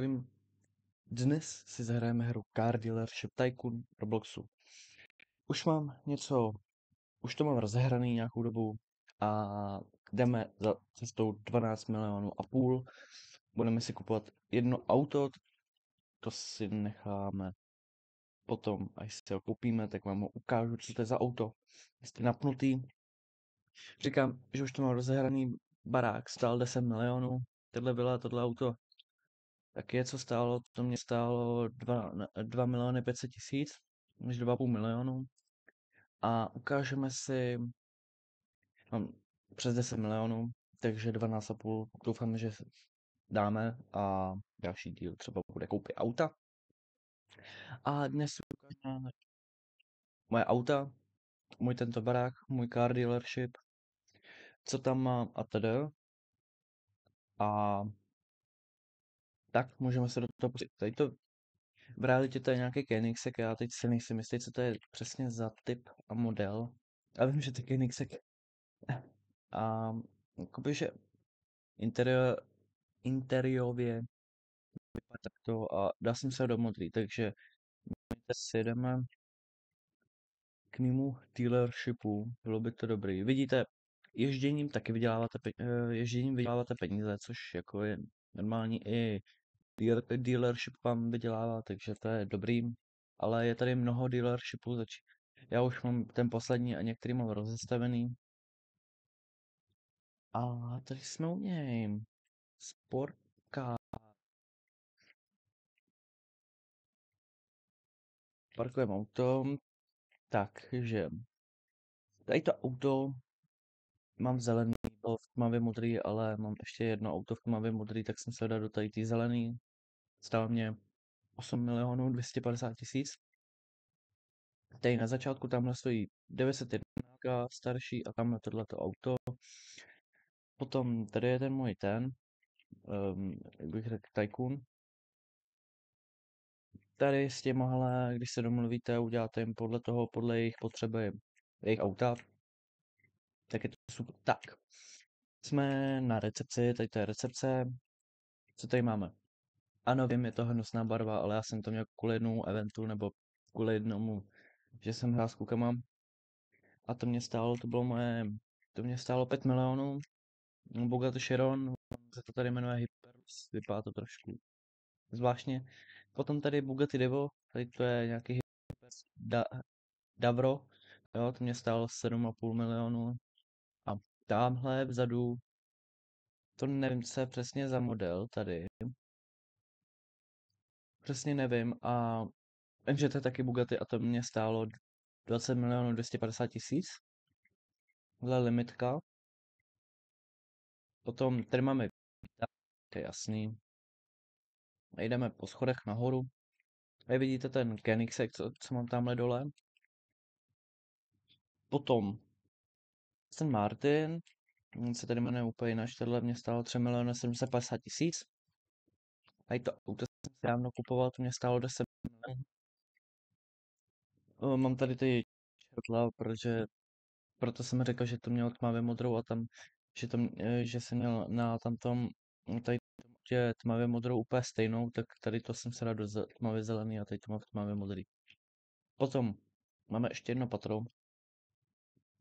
Vím, dnes si zahrajeme hru Car Dealership Tycoon Robloxu. Už to mám rozehraný nějakou dobu a jdeme za cestou 12 milionů a půl. Budeme si kupovat jedno auto, to si necháme potom, až si ho koupíme, tak vám ho ukážu, co to je za auto. Jste napnutý. Říkám, že už to mám rozehraný barák, stál 10 milionů. Tohle auto taky co stálo, to mě stálo 2 miliony 500 tisíc, než 2,5 milionu. A ukážeme si, mám přes 10 milionů, takže 12,5 doufám, že dáme a další díl třeba bude koupit auta. A dnes si ukážeme moje auta, můj tento barák, můj car dealership, co tam mám a tedy. A tak můžeme se do toho pustit. Tady to v realitě to je nějaký Koenigsegg, já teď si nejsem jistý, co to je přesně za typ a model. Já vím, že to je Koenigsegg. A jakoby, že interiér, interiérově vypadá takto a dá jsem se do modrý, takže my si jdeme k mému dealershipu, bylo by to dobrý. Vidíte, ježděním vyděláváte peníze, což jako je normální i dealership vám vydělává, takže to je dobrý, ale je tady mnoho dealershipů, já už mám ten poslední a některý mám rozestavený. A tady jsme u něj. Sportka. Parkujeme auto. Takže tady to auto mám zelený, byl v tmavě modrý, ale mám ještě jedno auto v tmavě modrý, tak jsem se dal do tady tý zelený. Stál mě 8 milionů 250 tisíc. Tady na začátku tamhle stojí 901 starší a tamhle tohleto auto. Potom tady je ten můj jak bych řekl, Tycoon. Tady s těmahle, když se domluvíte, uděláte jim podle jejich potřeby, jejich auta, tak je to super. Tak, jsme na recepci, tady to je recepce. Co tady máme? Ano, vím, je to hnusná barva, ale já jsem to měl kvůli jednomu eventu, nebo kvůli jednomu, že jsem hrál s klukama. A to mě stálo 5 milionů. Bugatti Chiron, se to tady jmenuje Hyperus, vypadá to trošku zvláštně. Potom tady Bugatti Divo, tady to je nějaký Hyperus Davro, jo, to mě stálo 7,5 milionů. A tamhle vzadu, to nevím, co je přesně za model tady. Přesně nevím a vím, že to je taky Bugatti a to mě stálo 20 milionů 250 tisíc. Tohle limitka. Potom tady máme, to je jasný. A jdeme po schodech nahoru. Tady vidíte ten Koenigsegg, co mám tamhle dole. Potom Aston Martin, se tady jmenuje úplně jinak, tohle mě stálo 3 miliony 750 tisíc. Tady to auto jsem si dávno kupoval, to mě stálo 10 milionů. Mám tady ty čertla, proto jsem řekl, že to mělo tmavě modrou a tam, že jsem měl na tamtom, tady je tmavě modrou úplně stejnou, tak tady to jsem se dal do tmavě zelený a tady to mám v tmavě modrý. Potom máme ještě jedno patro,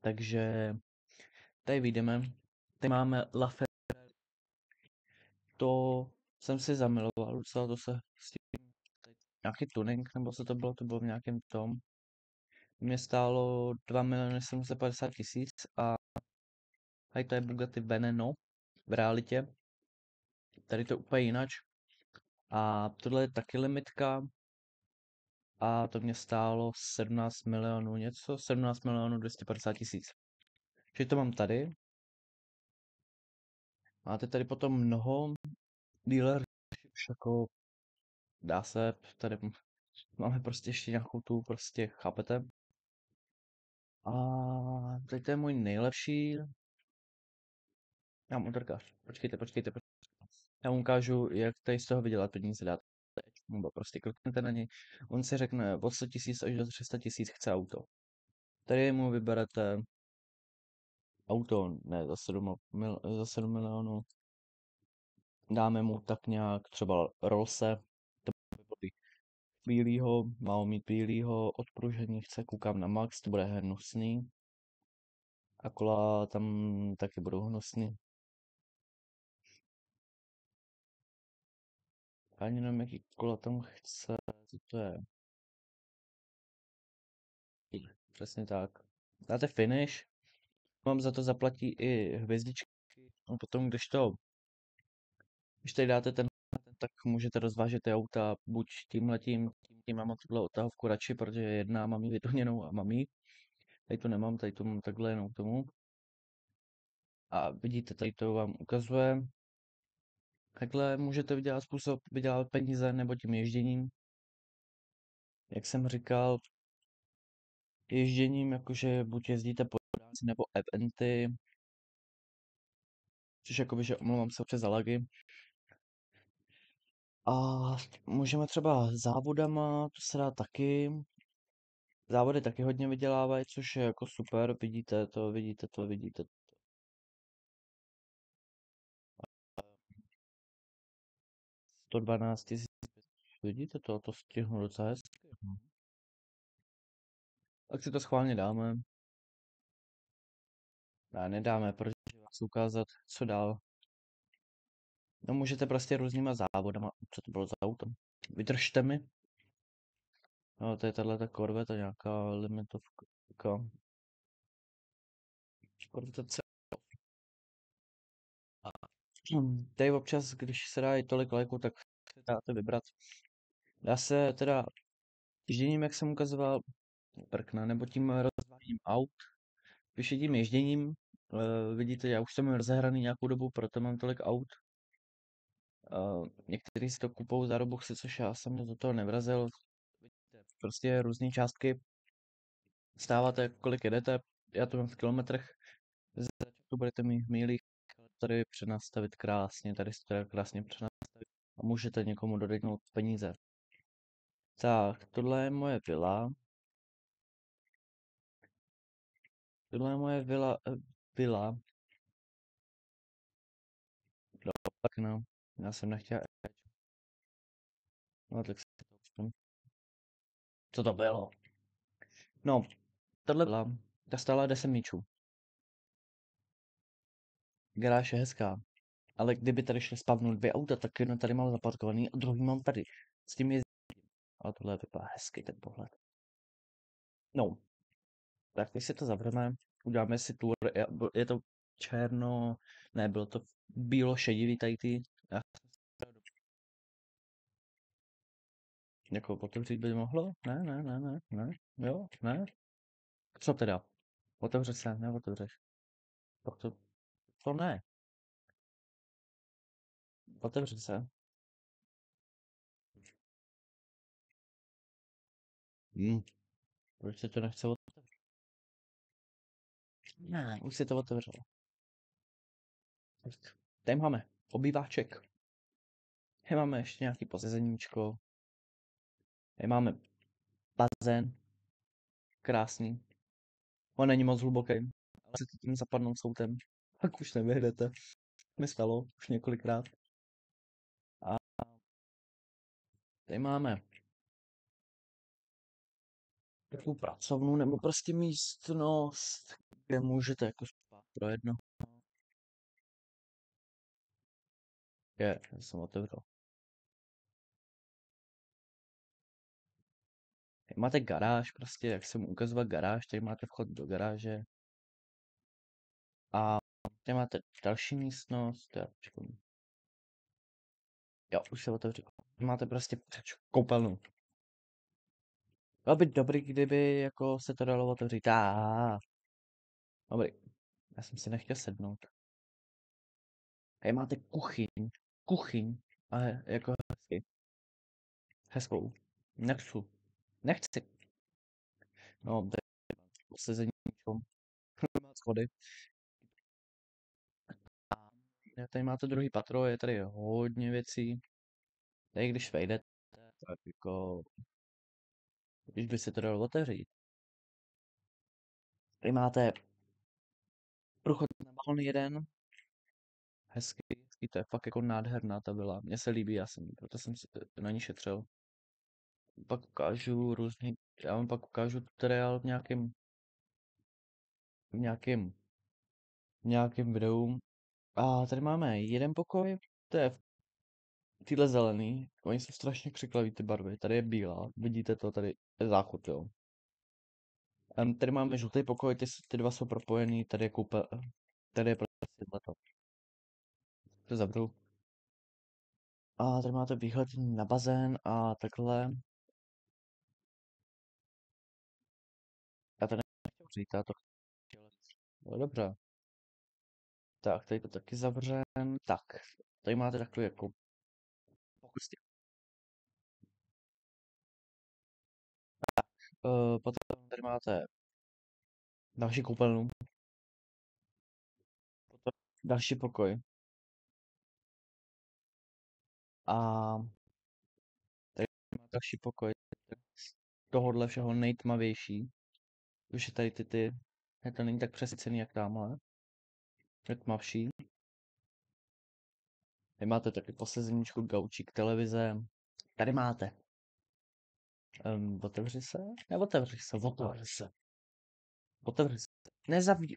takže tady vyjdeme, tady máme La Ferrari, to jsem si zamiloval docela, to se s tím, nějaký tuning, nebo co to bylo v nějakém tom, mě stálo 2 miliony 750 tisíc a tady to je Bugatti Veneno v realitě, tady to je úplně jinak. A tohle je taky limitka a to mě stálo 17 milionů něco, 17 milionů 250 tisíc. Takže to mám tady. Máte tady potom mnoho dealer, jako dá se, tady máme prostě ještě nějakou tu, prostě chápete. A tady to je můj nejlepší. Já mám motorkář, počkejte. Já mu ukážu, jak tady z toho vydělat peníze dát. Nebo prostě kliknete na něj. On si řekne od 100 tisíc až do 300 tisíc chce auto. Tady mu vyberete auto, ne za 7 milionů, dáme mu tak nějak třeba rolse, to by bílýho, má mít bílýho odpružení, chce, koukám na max, to bude hnusný. A kola tam taky budou hnusný. Ani nevím, jaký kola tam chce, co to je. Přesně tak. Dáte finish, vám za to zaplatí i hvězdičky. A potom, když tady dáte ten, tak můžete rozvážet ty auta buď tím mám tuhle odtahovku radši, protože jedna mám ji vytuněnou a mám ji. Tady to nemám, tady to mám takhle jenom k tomu. A vidíte, tady to vám ukazuje. Takhle můžete vydělat peníze nebo tím ježděním. Jak jsem říkal, ježděním, jakože buď jezdíte po dálnici nebo eventy, což jakoby, že omlouvám se občas za lagy. A můžeme třeba závodama, to se dá taky. Závody taky hodně vydělávají, což je jako super, vidíte. 112 000, vidíte to stihnu docela hezky. Tak si to schválně dáme. Ne, nedáme, protože vám chci ukázat, co dál. No můžete prostě různýma závodama, co to bylo za auto. Vydržte mi. No, to je tato korveta, nějaká limitovka. Korveta C. Tady občas, když se dá i tolik lajků, tak si dáte vybrat. Dá se teda ježděním, jak jsem ukazoval, prkna, nebo tím rozváděním aut. Když je tím ježděním, vidíte, já už jsem rozehraný nějakou dobu, proto mám tolik aut. Někteří si to kupou za robuxy, což já jsem do toho nevrazil. Vidíte, prostě různé částky. Stáváte, kolik jedete, já to mám v kilometrech. Ze začátku budete mít v mílích, tady přenastavit krásně, tady si to krásně přenastavit a můžete někomu dodejnout peníze. Tak, tohle je moje vila. Tohle je moje vila. No, tak no, já jsem nechtěl. No, tak si to aspoň. Co to bylo? No, tohle byla, ta stála 10 míčů. Garáž je hezká. Ale kdyby tady šli spavnout dvě auta, tak jedno tady mám zaparkovaný a druhý mám tady. S tím je. Ale tohle vypadá hezky, ten pohled. No, tak teď si to zavřeme. Uděláme si tour. Je to černo, ne, bylo to bílo šedivý tady ty. Jako otevřít by mohlo? Ne. Jo, ne. Co teda? Otevře se, neotevřeš. To, to ne. Otevře se. Proč se to nechce otevřít? Ne, už si to otevřelo. Tak, tady máme obýváček. Tady máme ještě nějaký posezeníčko. Tady máme bazén. Krásný. On není moc hluboký. Ale se tím zapadnout soutem. Tak už nevyhdete. Mi stalo už několikrát. A tady máme takovou pracovnu nebo prostě místnost, kde můžete jako spát pro jedno. Já jsem otevřel. Tady máte garáž, prostě, jak jsem ukazoval garáž, tady máte vchod do garáže. A tady máte další místnost, jo, už se otevřel. Máte prostě koupelnu. Bylo by dobrý, kdyby jako se to dalo otevřít. Dobrý. Já jsem si nechtěl sednout. Tady máte kuchyň. A jako hezky. Hezkou. Nechci. No, tady sezení má schody. A tady máte druhý patro, je tady hodně věcí. Tady když vejdete, tak jako, když by se to dalo otevřít. Tady máte průchod na balon jeden. Hezký. Strategický, to je fakt jako nádherná ta vila. Mně se líbí, proto jsem si na ní šetřil. Pak ukážu různý, já vám pak ukážu tutoriál v nějakém videu. A tady máme jeden pokoj, to je tyhle zelený, oni jsou strašně křiklaví ty barvy, tady je bílá, vidíte to, tady je záchod, jo. Tady máme žlutý pokoj, ty dva jsou propojený, tady je prostě tohleto. To zavřu. A tady máte výhled na bazén a takhle. Já to nechtěl říct, já to chtěl. No, dobře. Tak, tady to taky zavřem. Tak, tady máte takový jako pokusy. Potom tady máte další koupelnu, potom další pokoj. A tady máte další pokoj. Z tohohle všeho nejtmavější. Už je tady to není tak přesycený jak tamhle. Je tmavší. Tady máte taky posezeníčku, gaučík, televize. Tady máte. Otevři se? Neotevři se, otevři se. Otevři se. Nezaví.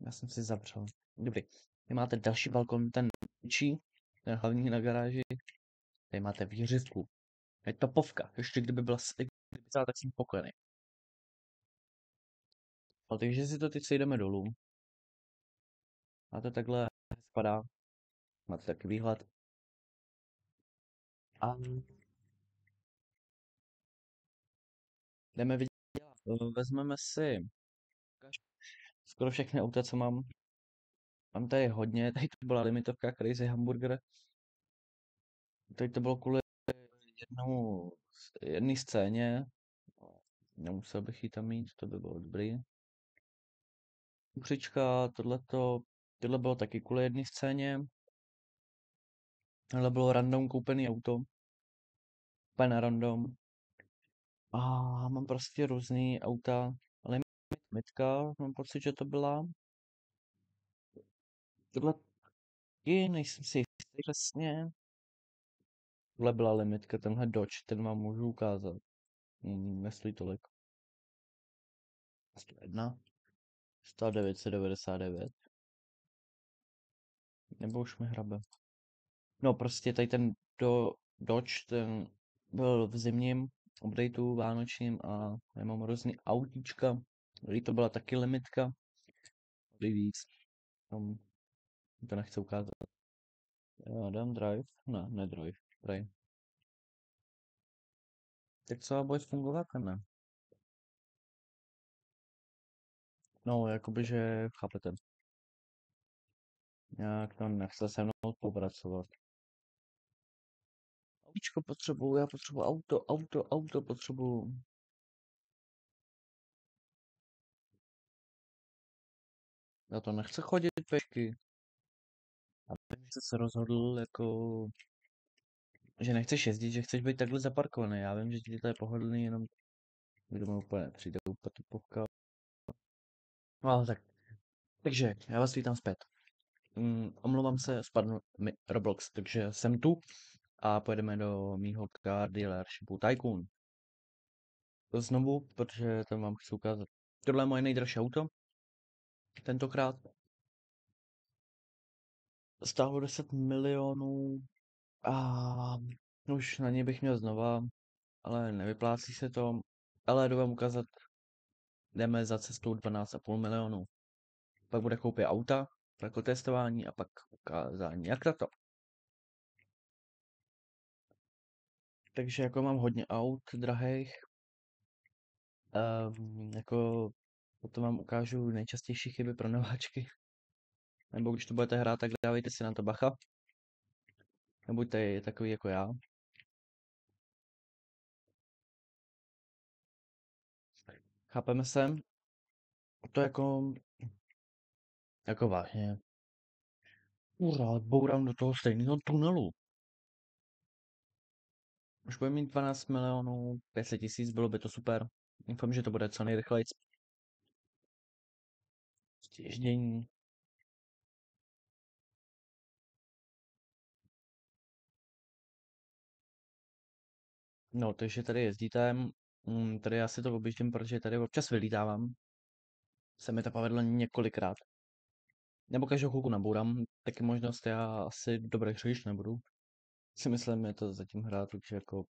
Já jsem si zavřel. Dobrý. Tady máte další balkon, ten menší, ten hlavní na garáži. Tady máte výřivku. Je topovka. Ještě kdyby celá, tak jsem spokojený. Ale takže si to teď sejdeme dolů. Máte takhle, spadá. Máte taky výhled. A jdeme vidět. Vezmeme si skoro všechny auta, co mám. Mám tady hodně. Tady to byla limitovka Crazy Hamburger. Tady to bylo kvůli jedné scéně. Nemusel bych ji tam mít, to by bylo dobrý. Křička, tohle bylo taky kvůli jedné scéně. Tohle bylo random koupený auto. Úplně random. A mám prostě různý auta. Ale limitka, mám pocit, že to byla. Tohle taky, nejsem si jistý přesně. Tohle byla limitka, tenhle Dodge, ten vám můžu ukázat. Nestojí tolik. 101. 999. Nebo už mi hrabe. No prostě tady ten Dodge, ten byl v zimním updateu vánočním a já mám různý autíčka. Tady to byla taky limitka. Tady víc. Tam to nechci ukázat. Já dám drive? Ne drive. Drive. Tak co bude fungovat, ne? No, jakoby, že chápete. Nějak to nechce se mnou spolupracovat. Autíčko potřebuju, já potřebuju auto potřebuju. Já to nechce chodit pešky. A vím, že jsi se rozhodl, jako, že nechceš jezdit, že chceš být takhle zaparkovaný. Já vím, že ti to je pohodlný, jenom kdo mi úplně přijde úplně tupovka. No ale tak. Takže, já vás vítám zpět. Omlouvám se, spadl mi Roblox, takže jsem tu a pojedeme do mýho car dealershipu Tycoon. To znovu, protože tam vám chci ukázat. Tohle je moje nejdražší auto. Tentokrát stálo 10 milionů a už na něj bych měl znova, ale nevyplácí se to. Ale jdu vám ukázat, jdeme za cestou 12,5 milionů. Pak bude koupě auta, jako testování a pak ukázání, jak na to. Takže jako mám hodně aut drahých, jako potom vám ukážu nejčastější chyby pro nováčky. Nebo když to budete hrát, tak dávejte si na to bacha. Nebuďte takový jako já. Chápeme se? To jako vážně. Urá, bourám do toho stejného tunelu. Už bude mít 12 milionů, 500 000, bylo by to super. Doufám, že to bude co nejrychleji. Stěždění. No, takže tady jezdíte, tady já si to objíždím, protože tady občas vylítávám. Se mi to povedlo několikrát. Nebo každou chvilku nabourám, taky možnost, já asi dobré řidič nebudu. Si myslím, je to zatím hrát, takže jako,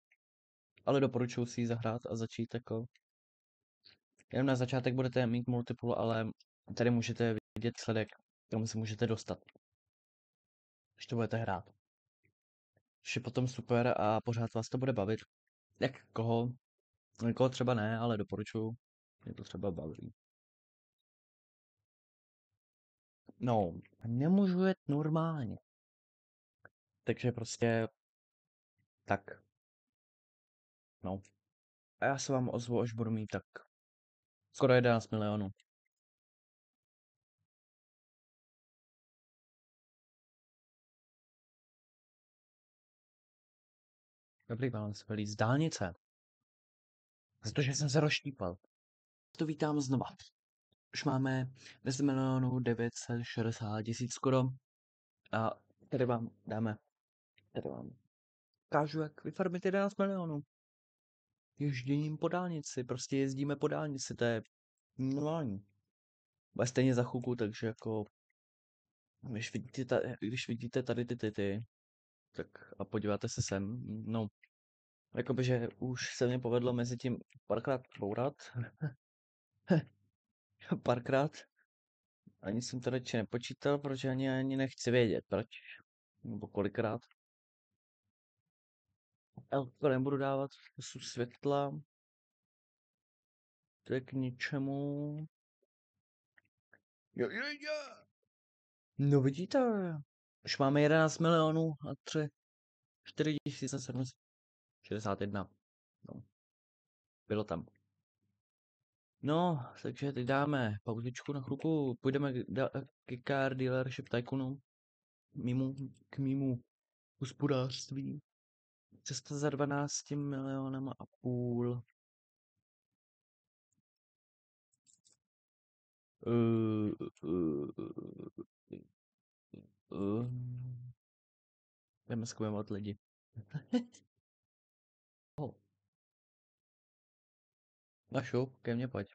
ale doporučuji si ji zahrát a začít jako, jenom na začátek budete mít multiple, ale tady můžete vidět výsledek, kam se můžete dostat, když to budete hrát. Což je potom super a pořád vás to bude bavit. Jak koho? Někoho třeba ne, ale doporučuji. Mě to třeba baví. No, nemůžu jet normálně. Takže prostě tak, no. A já se vám ozvu, až budu mít tak skoro 11 milionů. Dobrý balans velí z dálnice. Za to, že jsem se rozštípal. To vítám znova. Už máme 10 milionů 960 tisíc skoro. A tady vám dáme, tady vám ukážu, jak vyfarmit 11 milionů. Ježděním po dálnici, prostě jezdíme po dálnici, to je normální. Bude stejně za chvilku, takže jako, když vidíte tady ty, tak a podíváte se sem, no, jakoby, že už se mi povedlo mezi tím párkrát bourat, párkrát, ani jsem to radši nepočítal, protože ani nechci vědět, proč, nebo kolikrát. Ale to nebudu dávat, jsou světla, to je k ničemu. Jo, jo, jo. No vidíte, už máme 11 milionů a 4761. No, bylo tam. No, takže teď dáme pauzičku na chvilku, půjdeme k Car Dealership Tycoonu, k mýmu hospodářství. Cesta za 12 milionama a půl. Uh, uh, uh, jdeme zkoumat lidi. Oh, Vašu, ke mně pojď.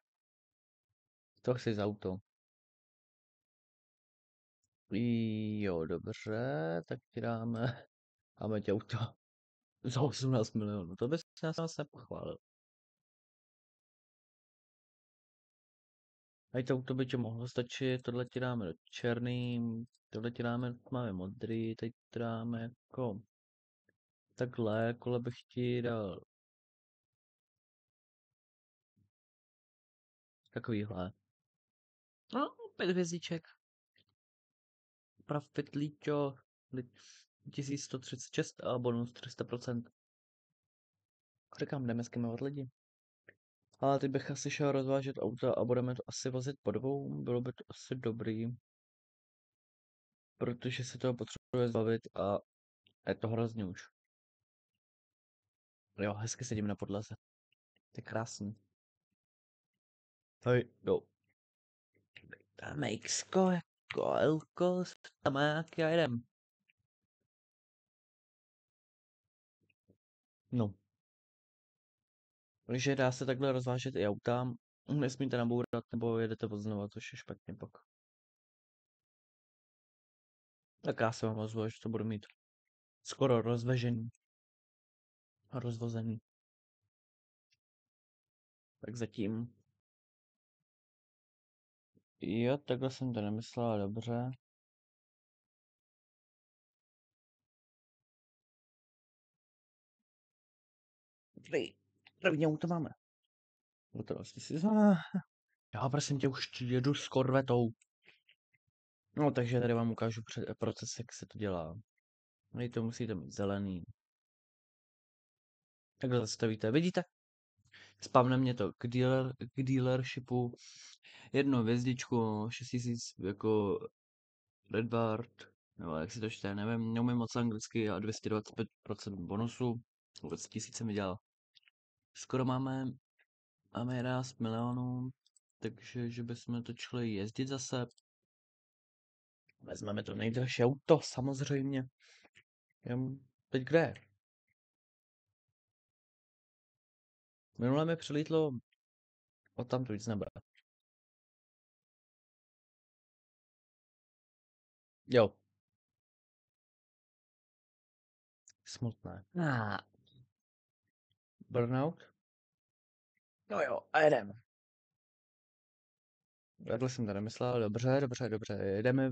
To chci za auto. Jo, dobře, tak ti dáme ti auto za 18 milionů. To bys nás nepochválil. A to auto by ti mohlo stačit, tohle ti dáme do černý, tohle ti dáme, máme modrý, teď ti dáme jako takhle, kole bych ti dal takovýhle. No, 5 hvězdiček. Profit Líčo 1136 a bonus 300%. Říkám, jdeme skimovat lidi. Ale teď bych asi šel rozvážet auta a budeme to asi vozit po dvou. Bylo by to asi dobrý. Protože se toho potřebuje zbavit a je to hrozně už. Jo, hezky sedím na podlaze. To je krásný. Hej, jo. Dáme X-ko, jako L-ko, tam jak já jdem. No. Takže dá se takhle rozvážet i auta. Nesmíte nabourat, nebo jedete znova, což je špatně pak. Tak já se vám ozvu, že to budu mít skoro rozvežený a rozvozený. Tak zatím. Jo, takhle jsem to nemyslela, dobře. První auto máme. Gotovosti si já prosím tě už jedu s korvetou. No, takže tady vám ukážu proces, jak se to dělá. Vy to musíte mít zelený. Takhle zastavíte, vidíte? Spavne mě to k dealershipu. Jednu hvězdičku, 6000 jako Redbart, nebo jak si to čte, nevím, neumím moc anglicky a 225% bonusu. Vůbec 1000 mi dělal. Skoro máme 11 milionů, takže že bychom to šli jezdit zase. Vezmeme to nejdražší auto, samozřejmě. Teď kde je? Minule mi přilítlo od tam z nebe. Jo, smutné. Burnout? No jo, a jedem. Takhle jsem to nemyslel. Dobře, dobře, dobře. Jdeme,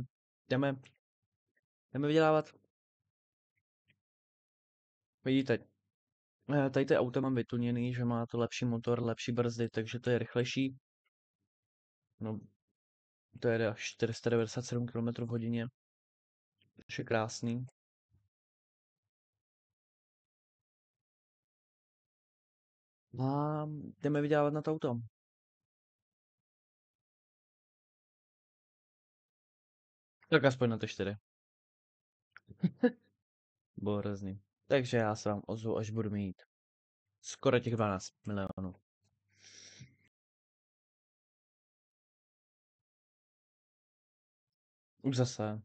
jdeme vydělávat. Vidíte, tady to auto mám vytuněný, že má to lepší motor, lepší brzdy, takže to je rychlejší. No, to jede až 497 km v hodině, což je krásný. A jdeme vydělávat na to auto. Tak aspoň na ty 4. Bylo hrozný. Takže já se vám ozvu, až budu mít skoro těch 12 milionů. Už zase.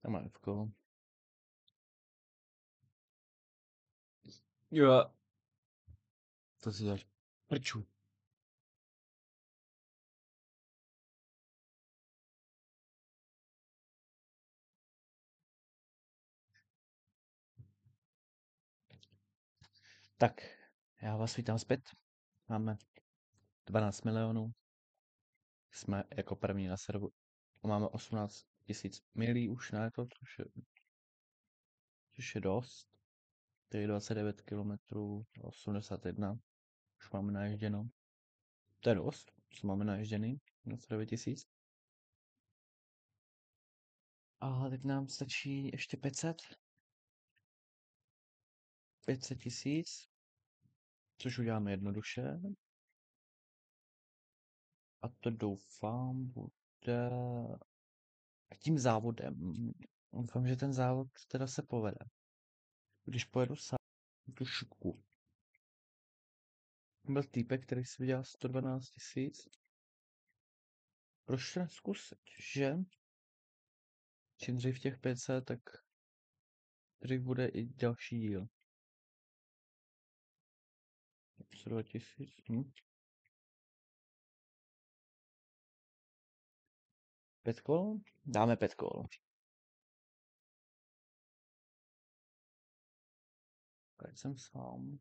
Tam má Fko. Jo. To si děláš prču. Tak, já vás vítám zpět. Máme 12 milionů. Jsme jako první na serveru. Máme 18 tisíc milí už na to, což je dost. Tady 29 kilometrů, 81. Už máme naježděno. To je dost, co máme naježděný. 29 tisíc. A teď nám stačí ještě 500. 500 tisíc. Což uděláme jednoduše. A to doufám bude tím závodem. Doufám, že ten závod teda se povede. Když pojedu sám tu šupku. Byl týpek, který si vydělal 112 tisíc. Proč to neskusit, že? Čím dřív těch 500, tak dřív bude i další díl. 102 tisíc. 5 kol? Dáme 5 kol. Ať jsem sám.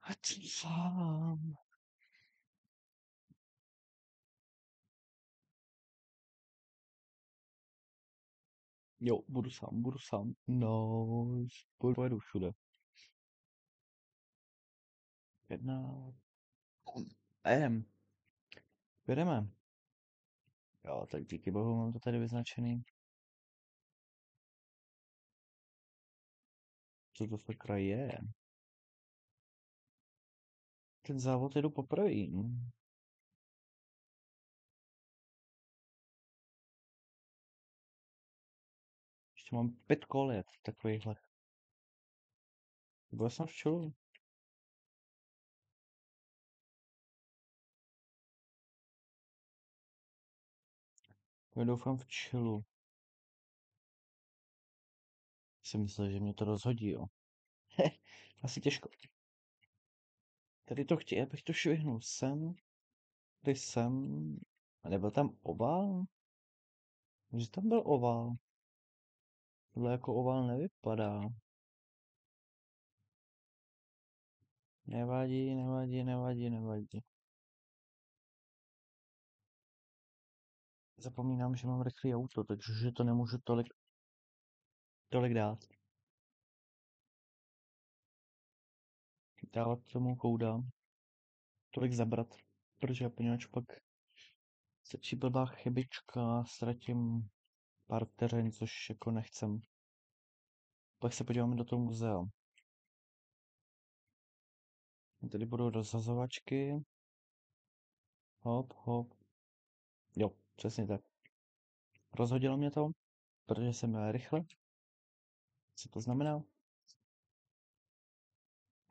Ať jsem sám. Jo, budu sám, budu sám. No, pojedu všude. 1. Jedeme. Jo, tak díky bohu mám to tady vyznačený. Co to sakra je? Ten závod jedu poprvé. Ještě mám 5 kol jet, takovýchhle. Byl jsem v čelu. Já doufám v čelu. Jsem myslel, že mě to rozhodí, jo. Asi těžko. Tady to chtějí, abych to švihnul sem. Tady sem. A nebyl tam ovál? Že tam byl ovál. Tohle jako ovál nevypadá. Nevadí, nevadí, nevadí, nevadí. Zapomínám, že mám rychlý auto, takže to nemůžu tolik dát. Dávat tomu kouda. Tolik zabrat. Protože poněvadž pak stačí blbá chybička, ztratím pár vteřin, což jako nechcem. Pak se podíváme do toho muzea. Tady budou rozhazovačky. Hop, hop. Jo, přesně tak. Rozhodilo mě to, protože jsem měl rychle. Co to znamená?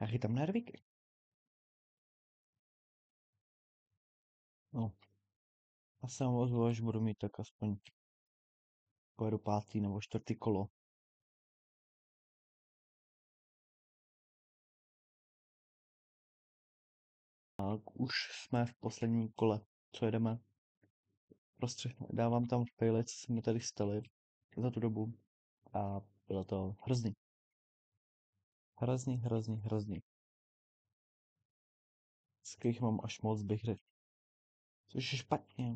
Já chytám nervíky. No. A jsem ozvu, až budu mít tak aspoň pojedu pátý nebo čtvrtý kolo. A už jsme v posledním kole, co jedeme. Dávám tam faily, co se mi tady staly za tu dobu. A bylo to hrozný. Hrozný. Z kterých mám až moc, bych řekl. Což je špatně.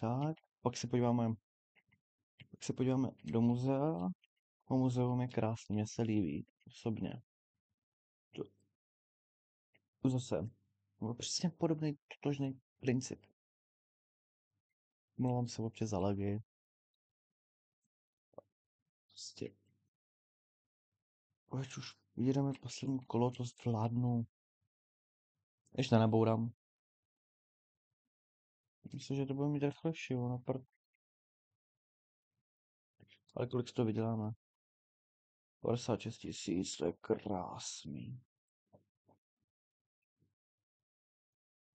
Tak, pak se podíváme do muzea. A muzeum je krásný, mně se líbí, osobně. To, to zase, byl přesně podobný, totožný princip. Mluvám se občas za lagy. Prostě, ať už jedeme poslední kolo, to zvládnu. Ještě nebourám. Myslím, že to bude mít rychlejší, jo, ale kolik z toho vyděláme? 56 000, to je krásný.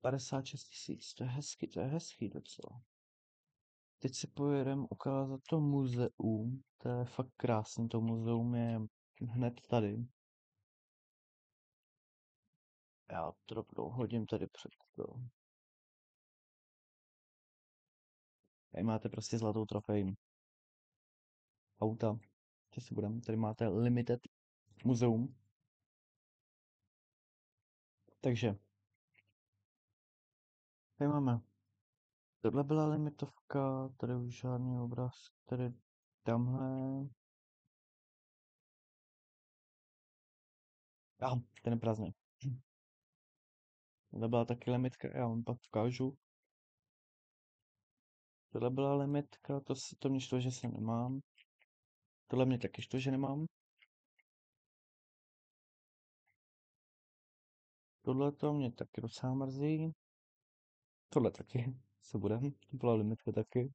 56 000, to je hezký docela. Teď si pojedem ukázat to muzeum, to je fakt krásný, to muzeum je hned tady. Já to rovnou hodím tady před to. Tady máte prostě zlatou trofej. Auta. Tady máte Limited muzeum. Takže, tady máme. Tohle byla limitovka, tady už žádný obraz, tady tamhle. Ten je prázdný. Tohle byla taky limitka, já vám pak ukážu. Tohle byla limitka, to mě štve, že se nemám. Tohle mě taky štve, že nemám. Tohle to mě taky docela mrzí. Tohle taky se bude. To byla limitka taky.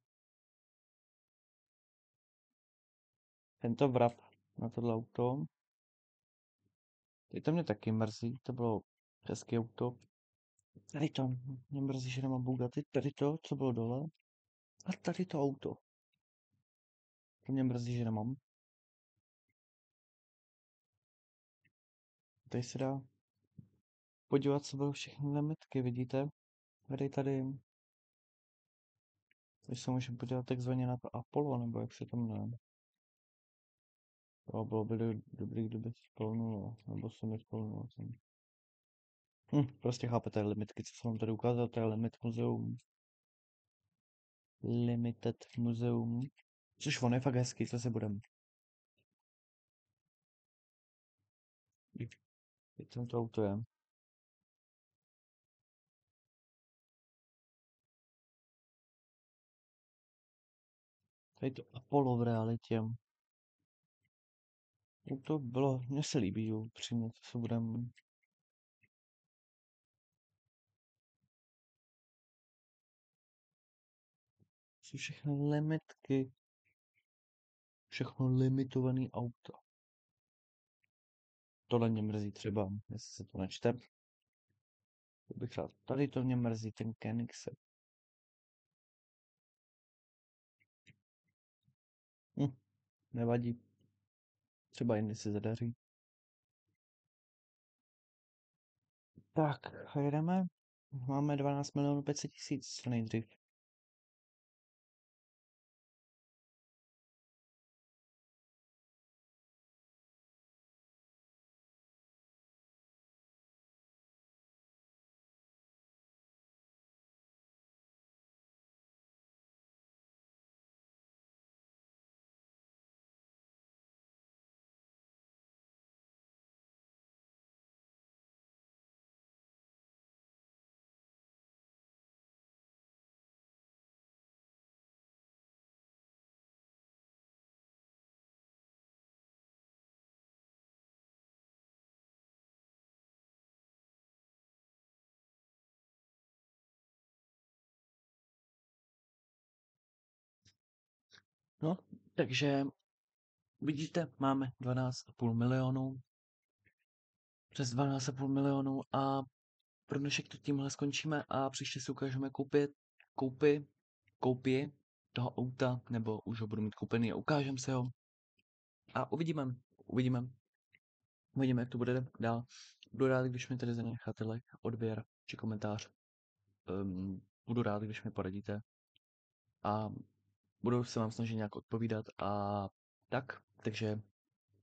Tento vrap na tohle auto. Tady to mě taky mrzí, to bylo hezký auto. Tady to mě mrzí, že nemám Bugatti. Tady to, co bylo dole. A tady to auto. To mě mrzí, že nemám. Tady se dá podívat, co bylo všechny limitky, vidíte? Tady. Když se můžeme podívat takzvaně na to Apollo, nebo jak se to jmenuje. To bylo by dobrý, kdyby spolnulo, nebo se mi spolnulo. Prostě chápete limitky, co jsem vám tady ukázal, to je Limit Muzeum. Limited Muzeum. Což on je fakt hezký, co se budeme. Teď tam to auto je. Tady to Apollo v realitě. To bylo, mně se líbí, jo, upřímně, co se budeme. Jsou všechny limitky. Všechno limitovaný auto. Tohle mě mrzí třeba, jestli se to nečte. To bych rád. Tady to mě mrzí, ten Koenigsegg. Nevadí. Třeba jindy se zadaří. Tak, a jedeme. Máme 12 milionů 500 000 co nejdřív. No, takže vidíte, máme 12,5 milionů. Přes 12,5 milionů a pro dnešek to tímhle skončíme a příště si ukážeme koupy toho auta, nebo už ho budu mít koupený a ukážem se ho a uvidíme, uvidíme, jak to bude dál. Budu rád, když mi tady zanecháte like, odběr či komentář. Budu rád, když mi poradíte a budu se vám snažit nějak odpovídat a tak, takže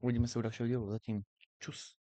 uvidíme se u dalšího dílu. Zatím čus.